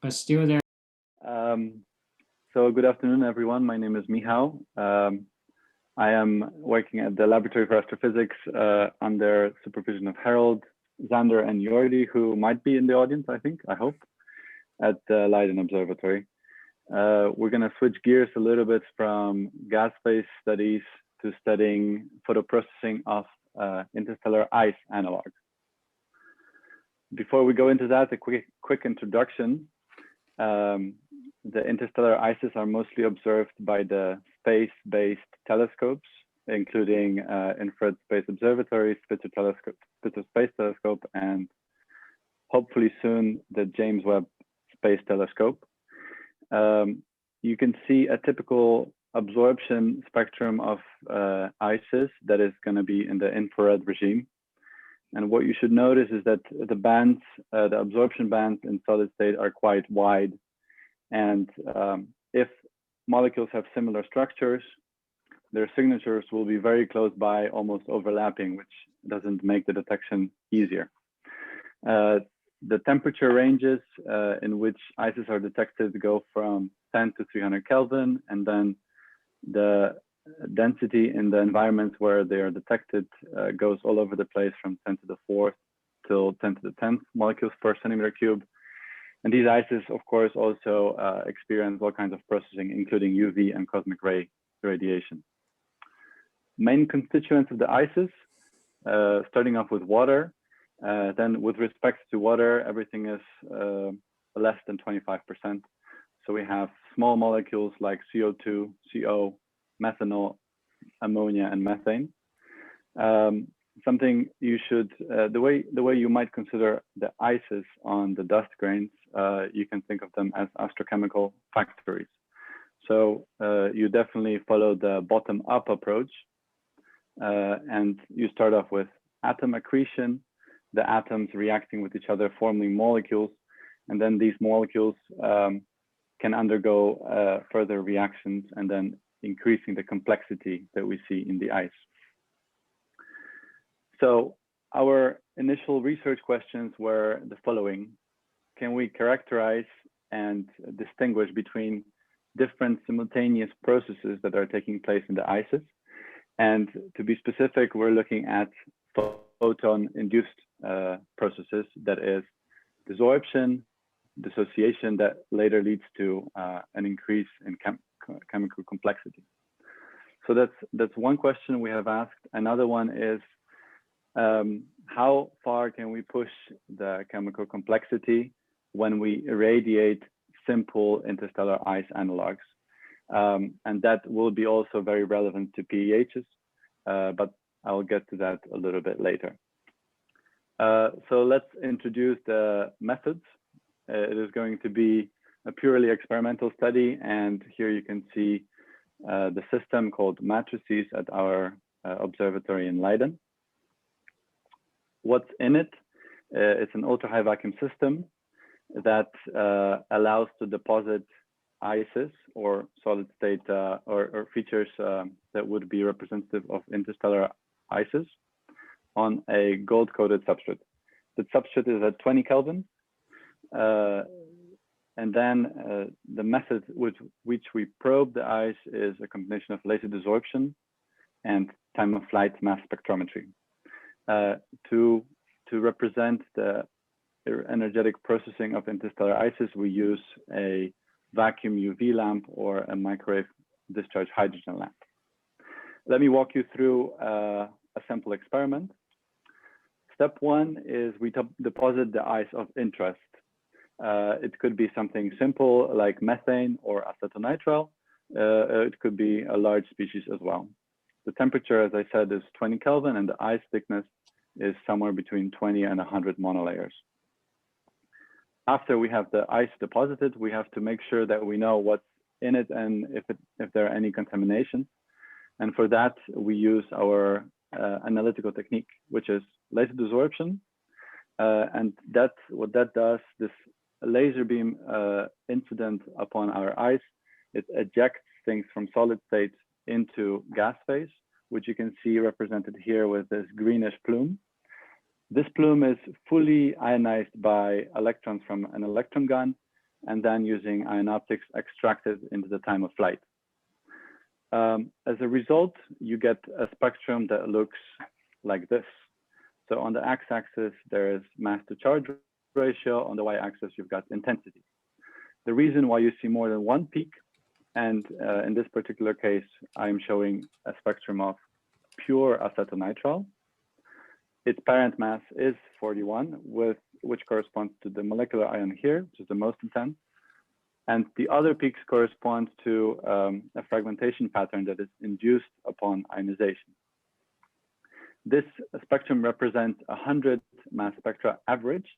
but still there. So good afternoon, everyone. My name is Michał. I am working at the Laboratory for Astrophysics under supervision of Harold, Xander, and Jordi, who might be in the audience, I hope, at the Leiden Observatory. We're going to switch gears a little bit from gas phase studies to studying photoprocessing of interstellar ice analogs. Before we go into that, a quick introduction. The interstellar ices are mostly observed by the space-based telescopes, including Infrared Space Observatory, Spitzer Space Telescope, and hopefully soon the James Webb Space Telescope. You can see a typical absorption spectrum of ices that is going to be in the infrared regime. And what you should notice is that the bands, the absorption bands in solid state are quite wide. And if molecules have similar structures, their signatures will be very close by, almost overlapping, which doesn't make the detection easier. The temperature ranges in which ices are detected go from 10 to 300 Kelvin, and then the density in the environments where they are detected goes all over the place from 10 to the 4th till 10 to the 10th molecules per centimeter cube. And these ices, of course, also experience all kinds of processing, including UV and cosmic ray radiation. Main constituents of the ices, starting off with water. Then with respect to water, everything is less than 25%. So we have small molecules like CO2, CO, methanol, ammonia, and methane. Something you should, the way you might consider the ices on the dust grains, you can think of them as astrochemical factories. So you definitely follow the bottom-up approach, and you start off with atom accretion, the atoms reacting with each other, forming molecules, and then these molecules can undergo further reactions and then increasing the complexity that we see in the ice. So our initial research questions were the following. Can we characterize and distinguish between different simultaneous processes that are taking place in the ices? And to be specific, we're looking at photon-induced processes, that is desorption, dissociation that later leads to an increase in chemical complexity. So that's one question we have asked. Another one is, how far can we push the chemical complexity when we irradiate simple interstellar ice analogs? And that will be also very relevant to PEHs, but I will get to that a little bit later. So let's introduce the methods. It is going to be a purely experimental study, and here you can see the system called matrices at our observatory in Leiden. What's in it? It's an ultra-high vacuum system that allows to deposit ices or solid state or features that would be representative of interstellar ices on a gold-coated substrate. The substrate is at 20 Kelvin. And then the method with which we probe the ice is a combination of laser desorption and time of flight mass spectrometry. To represent the energetic processing of interstellar ices, we use a vacuum UV lamp or a microwave discharge hydrogen lamp. Let me walk you through a sample experiment. Step one is we deposit the ice of interest. It could be something simple like methane or acetonitrile. It could be a large species as well. The temperature, as I said, is 20 Kelvin, and the ice thickness is somewhere between 20 and 100 monolayers. After we have the ice deposited, we have to make sure that we know what's in it and if there are any contaminations. And for that, we use our analytical technique, which is laser desorption. And what that does, this laser beam incident upon our ice, it ejects things from solid state into gas phase, which you can see represented here with this greenish plume. This plume is fully ionized by electrons from an electron gun, and then using ion optics extracted into the time of flight. As a result, you get a spectrum that looks like this. So on the x-axis, there is mass to charge ratio. On the y-axis, you've got intensity. The reason why you see more than one peak, and in this particular case, I'm showing a spectrum of pure acetonitrile. Its parent mass is 41, which corresponds to the molecular ion here, which is the most intense. And the other peaks correspond to a fragmentation pattern that is induced upon ionization. This spectrum represents 100 mass spectra averaged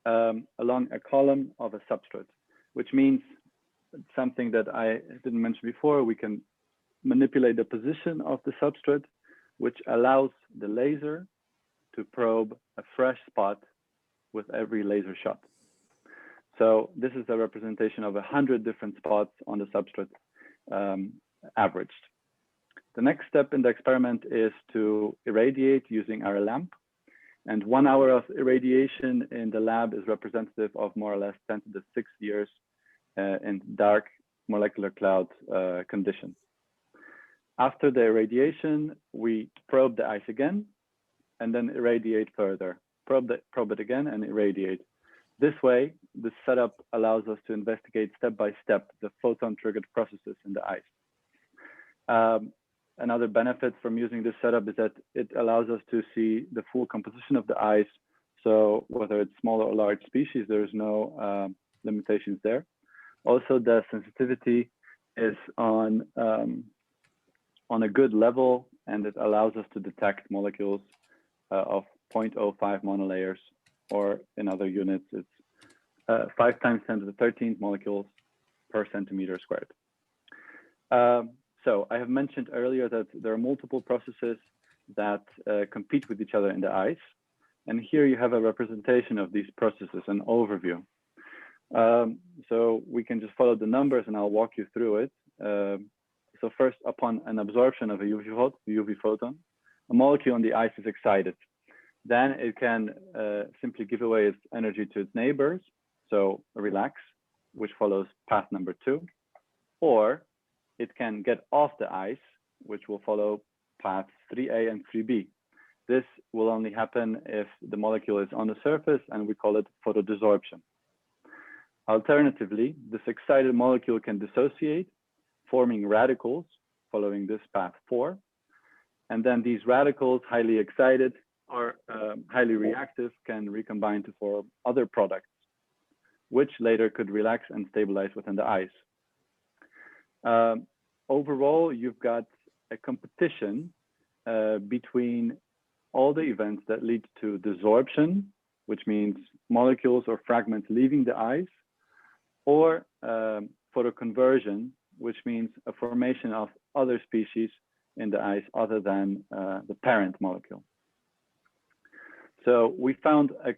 along a column of a substrate, which means something that I didn't mention before. We can manipulate the position of the substrate, which allows the laser to probe a fresh spot with every laser shot. So this is a representation of 100 different spots on the substrate averaged. The next step in the experiment is to irradiate using our lamp. And 1 hour of irradiation in the lab is representative of more or less 10 to the 6 years in dark molecular cloud conditions. After the irradiation, we probe the ice again and then irradiate further. Probe it again and irradiate. This way, the setup allows us to investigate step by step the photon-triggered processes in the ice. Another benefit from using this setup is that it allows us to see the full composition of the ice. So whether it's small or large species, there's no limitations there. Also, the sensitivity is on a good level, and it allows us to detect molecules of 0.05 monolayers, or in other units, it's 5 times 10 to the 13th molecules per centimeter squared. So I have mentioned earlier that there are multiple processes that compete with each other in the ice. And here you have a representation of these processes, an overview. So we can just follow the numbers and I'll walk you through it. So first, upon an absorption of a UV photon, a molecule on the ice is excited. Then it can simply give away its energy to its neighbors, so relax, which follows path number 2. Or it can get off the ice, which will follow paths 3A and 3B. This will only happen if the molecule is on the surface, and we call it photodesorption. Alternatively, this excited molecule can dissociate, forming radicals following this path 4. And then these radicals, highly excited or highly reactive, can recombine to form other products, which later could relax and stabilize within the ice. Overall, you've got a competition between all the events that lead to desorption, which means molecules or fragments leaving the ice, or photoconversion, which means a formation of other species in the ice other than the parent molecule. So we found a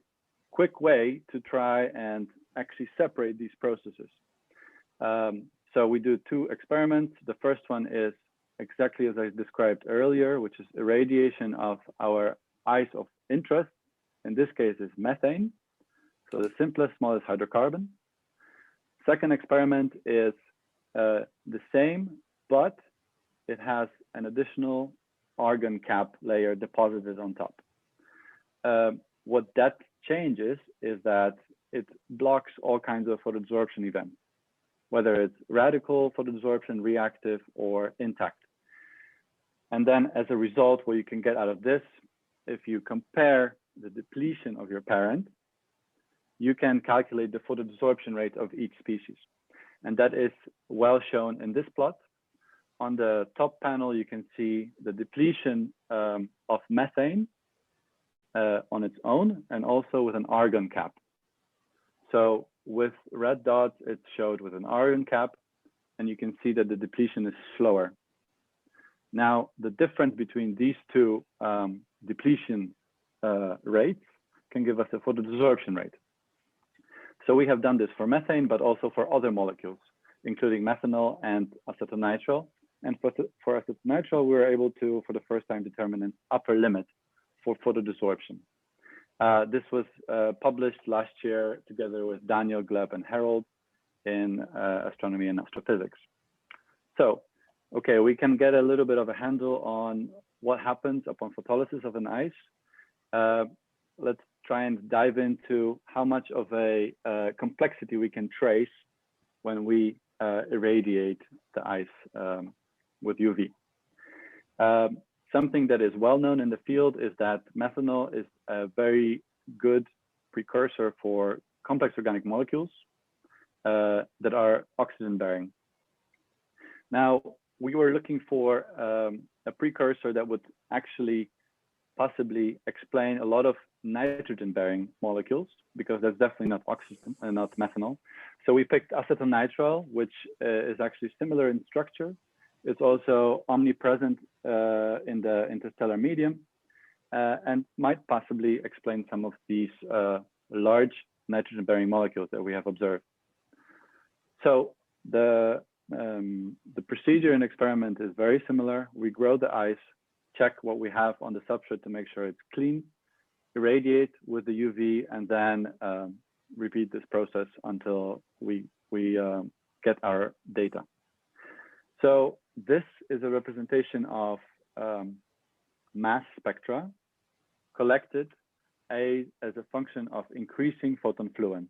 quick way to try and actually separate these processes. So we do 2 experiments. The first one is exactly as I described earlier, which is irradiation of our ice of interest. In this case, is methane. So the simplest, smallest hydrocarbon. Second experiment is the same, but it has an additional argon cap layer deposited on top. What that changes is that it blocks all kinds of photodesorption events, whether it's radical photodesorption, reactive, or intact. And then as a result, what you can get out of this, if you compare the depletion of your parent, you can calculate the photodesorption rate of each species. And that is well shown in this plot. On the top panel, you can see the depletion of methane on its own, and also with an argon cap. So with red dots, it's showed with an argon cap, and you can see that the depletion is slower. Now, the difference between these 2 depletion rates can give us a photodesorption rate. So we have done this for methane, but also for other molecules, including methanol and acetonitrile. And for acetonitrile, we were able to, for the first time, determine an upper limit for photodesorption. This was published last year together with Daniel, Gleb, and Harold in Astronomy and Astrophysics. So, okay, we can get a little bit of a handle on what happens upon photolysis of an ice. Let's try and dive into how much of a complexity we can trace when we irradiate the ice with UV. Something that is well known in the field is that methanol is a very good precursor for complex organic molecules that are oxygen bearing. Now, we were looking for a precursor that would actually possibly explain a lot of nitrogen bearing molecules, because that's definitely not oxygen and not methanol. So we picked acetonitrile, which is actually similar in structure. It's also omnipresent in the interstellar medium and might possibly explain some of these large nitrogen bearing molecules that we have observed. So the procedure and experiment is very similar. We grow the ice, check what we have on the substrate to make sure it's clean, irradiate with the UV, and then repeat this process until we get our data. So this is a representation of mass spectra collected as a function of increasing photon fluence.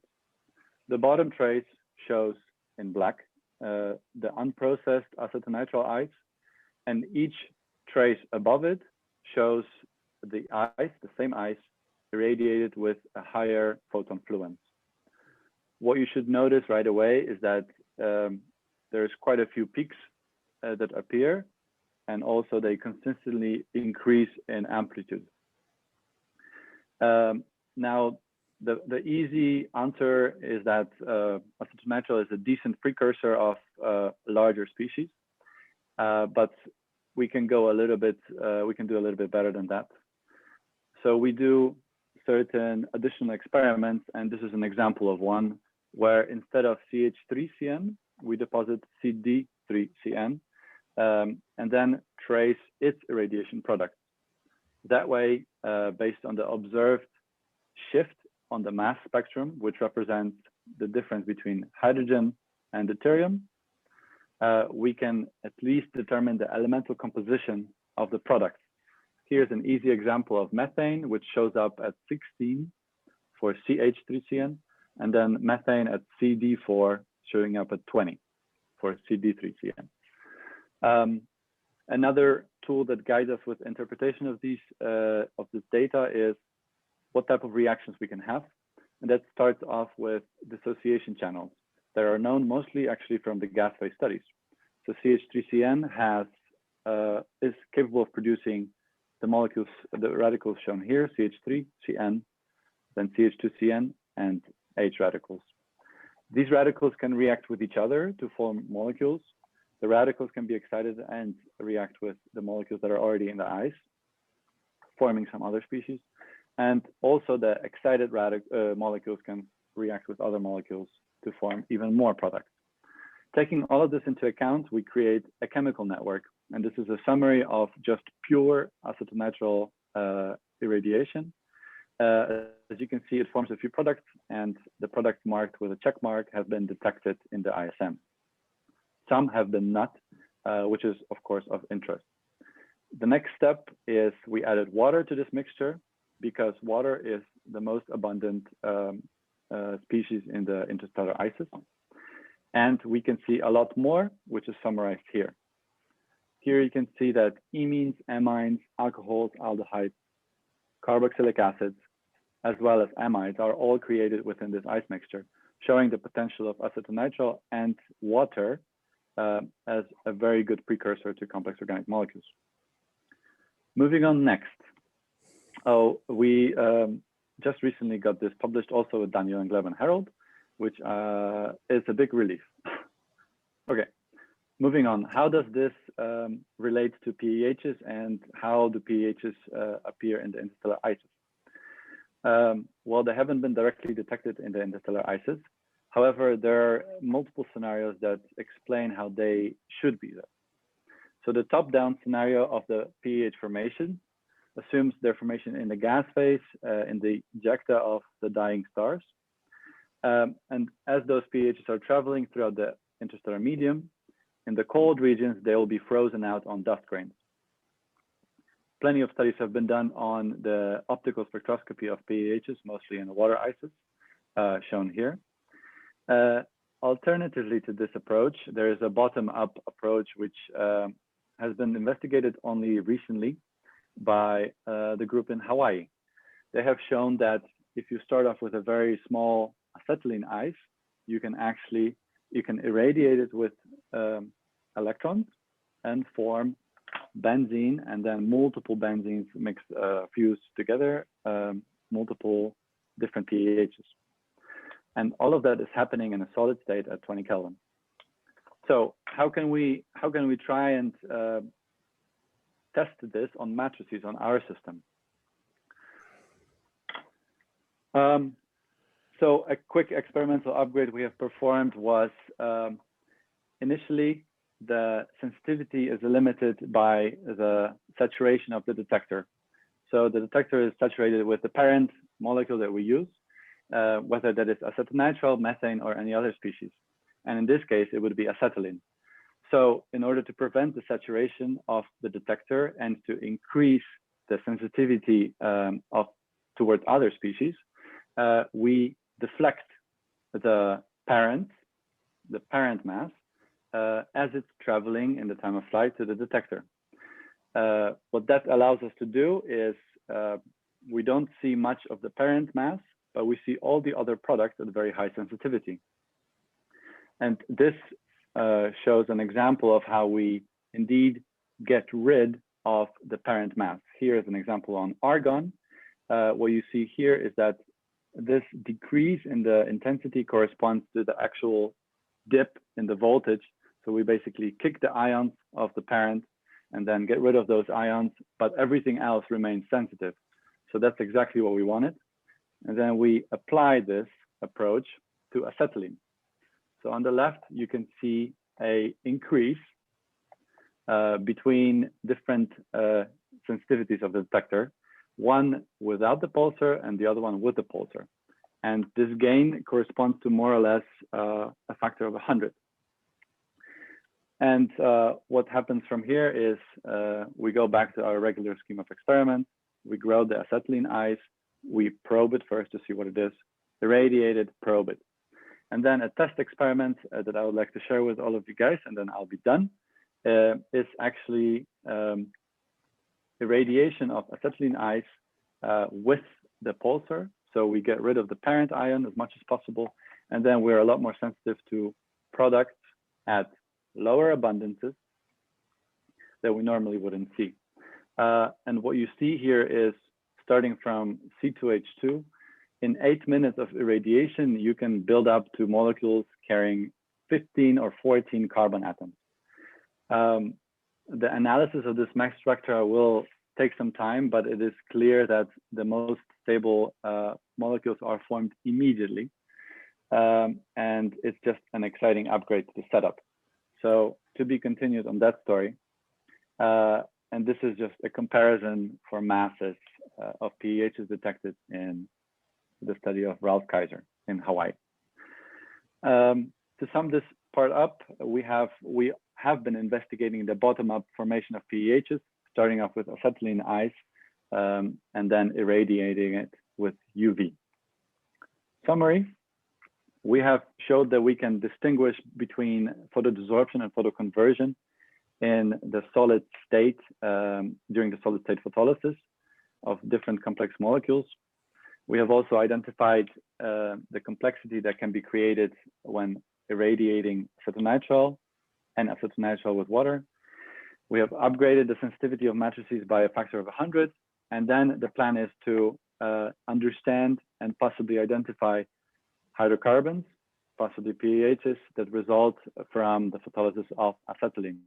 The bottom trace shows in black the unprocessed acetonitrile ice, and each trace above it shows the ice, the same ice, irradiated with a higher photon fluence. What you should notice right away is that there's quite a few peaks that appear, and also they consistently increase in amplitude. Now, the easy answer is that acetonitrile is a decent precursor of larger species, but we can go a little bit, we can do a little bit better than that. So we do certain additional experiments, and this is an example of one where instead of CH3CN, we deposit CD3CN and then trace its irradiation product. That way, based on the observed shift on the mass spectrum, which represents the difference between hydrogen and deuterium, we can at least determine the elemental composition of the product. Here's an easy example of methane, which shows up at 16 for CH3CN, and then methane at CD4 showing up at 20 for CD3CN. Another tool that guides us with interpretation of these of this data is what type of reactions we can have, and that starts off with dissociation channels that are known mostly actually from the gas phase studies. So CH3CN is capable of producing the molecules, the radicals shown here, CH3, CN, then CH2CN, and H radicals. These radicals can react with each other to form molecules. The radicals can be excited and react with the molecules that are already in the ice, forming some other species. And also the excited molecules can react with other molecules to form even more products. Taking all of this into account, we create a chemical network. And this is a summary of just pure acetonitrile irradiation. As you can see, it forms a few products, and the products marked with a check mark have been detected in the ISM. Some have been not, which is of course of interest. The next step is we added water to this mixture because water is the most abundant species in the interstellar ices. And we can see a lot more, which is summarized here. Here you can see that amines, amines, alcohols, aldehydes, carboxylic acids, as well as amides are all created within this ice mixture, showing the potential of acetonitrile and water as a very good precursor to complex organic molecules. Moving on next. Oh, we just recently got this published also with Daniel and Gleb and Harold, which is a big relief. Okay, moving on. How does this relate to PEHs, and how do PEHs appear in the interstellar ices? Well, they haven't been directly detected in the interstellar ices. However, there are multiple scenarios that explain how they should be there. So the top-down scenario of the PEH formation assumes their formation in the gas phase, in the ejecta of the dying stars. And as those pHs are traveling throughout the interstellar medium, in the cold regions, they will be frozen out on dust grains. Plenty of studies have been done on the optical spectroscopy of pHs, mostly in the water ices, shown here. Alternatively to this approach, there is a bottom-up approach which has been investigated only recently by the group in Hawaii. They have shown that if you start off with a very small acetylene ice, you can irradiate it with electrons and form benzene, and then multiple benzenes mixed, fused together, multiple different pHs. And all of that is happening in a solid state at 20 Kelvin. So how can we try and test this on matrices on our system? So a quick experimental upgrade we have performed was initially the sensitivity is limited by the saturation of the detector. So the detector is saturated with the parent molecule that we use, whether that is acetonitrile, methane, or any other species. And in this case, it would be acetylene. So in order to prevent the saturation of the detector and to increase the sensitivity towards other species, we deflect the parent mass as it's traveling in the time of flight to the detector. What that allows us to do is we don't see much of the parent mass, but we see all the other products at very high sensitivity. And this shows an example of how we indeed get rid of the parent mass. Here is an example on argon. What you see here is that this decrease in the intensity corresponds to the actual dip in the voltage. So we basically kick the ions of the parent and then get rid of those ions, but everything else remains sensitive. So that's exactly what we wanted. And then we apply this approach to acetylene. So on the left, you can see an increase between different sensitivities of the detector, one without the pulsar and the other one with the pulsar. And this gain corresponds to more or less a factor of 100. And what happens from here is we go back to our regular scheme of experiment. We grow the acetylene ice. We probe it first to see what it is, irradiate it, probe it. And then a test experiment that I would like to share with all of you guys, and then I'll be done, is actually irradiation of acetylene ice with the pulsar. So we get rid of the parent ion as much as possible. And then we're a lot more sensitive to products at lower abundances that we normally wouldn't see. And what you see here is starting from C2H2, in 8 minutes of irradiation, you can build up to molecules carrying 15 or 14 carbon atoms. The analysis of this mass structure will take some time, but it is clear that the most stable molecules are formed immediately. And it's just an exciting upgrade to the setup. So to be continued on that story. And this is just a comparison for masses of pHs detected in the study of Ralph Kaiser in Hawaii. To sum this part up, we have been investigating the bottom-up formation of pHs, starting off with acetylene ice and then irradiating it with UV. Summary, we have showed that we can distinguish between photodesorption and photoconversion in the solid state during the solid state photolysis of different complex molecules. We have also identified the complexity that can be created when irradiating acetonitrile and acetonitrile with water. We have upgraded the sensitivity of matrices by a factor of 100. And then the plan is to understand and possibly identify hydrocarbons, possibly pHs that result from the photolysis of acetylene.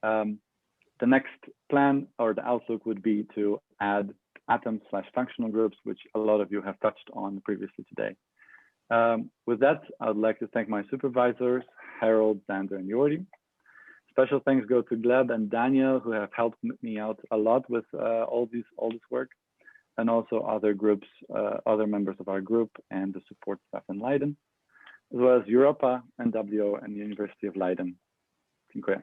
The next plan or the outlook would be to add atoms/functional groups, which a lot of you have touched on previously today. With that, I would like to thank my supervisors, Harold, Sander, and Jordi, Special thanks go to Gleb and Daniel, who have helped me out a lot with all this work, and also other groups, other members of our group and the support staff in Leiden, as well as EUROPAH, NWO, and the University of Leiden. Dziękuję.